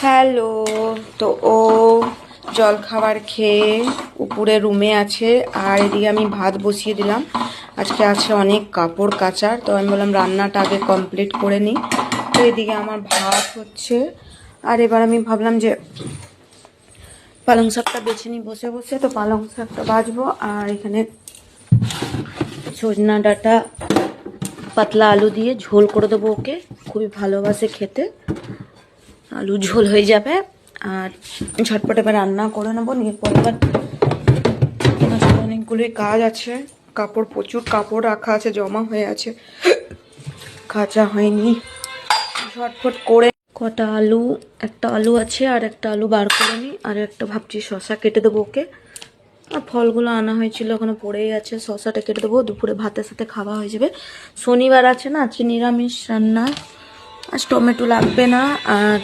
Hello. তো ও জল খাবার খেয়ে উপরে রুমে আছে, আর এদিকে আমি ভাত বসিয়ে দিলাম। আজকে আছে অনেক কাপড় কাচার, তো আমি বললাম রান্নাটা আগে কমপ্লিট করে নিই। তো এদিকে আমার ভাত হচ্ছে, আর এবার আমি ভাবলাম যে পালং শাকটা বেছে নিই বসে বসে। তো পালং শাকটা বাছবো, আর এখানে সজনা ডাঁটা পাতলা আলু দিয়ে ঝোল করে দেবো। ওকে খুবই ভালোবাসে খেতে, আলু ঝোল হয়ে যাবে। আর ঝটপট এবার রান্না করে নেবো, নিয়ে পরে এবার অনেকগুলোই কাজ আছে। কাপড়, প্রচুর কাপড় রাখা আছে, জমা হয়ে আছে, কাচা হয়নি। ঝটপট করে কটা আলু, একটা আলু আছে আর একটা আলু বার করে নিই, আর একটা ভাবছি শশা কেটে দেবো ওকে। আর ফলগুলো আনা হয়েছিল ওখানে পড়েই আছে, শশাটা কেটে দেবো, দুপুরে ভাতের সাথে খাওয়া হয়ে যাবে। শনিবার আছে না, আজকে নিরামিষ রান্না, আজ টমেটো লাগবে না। আর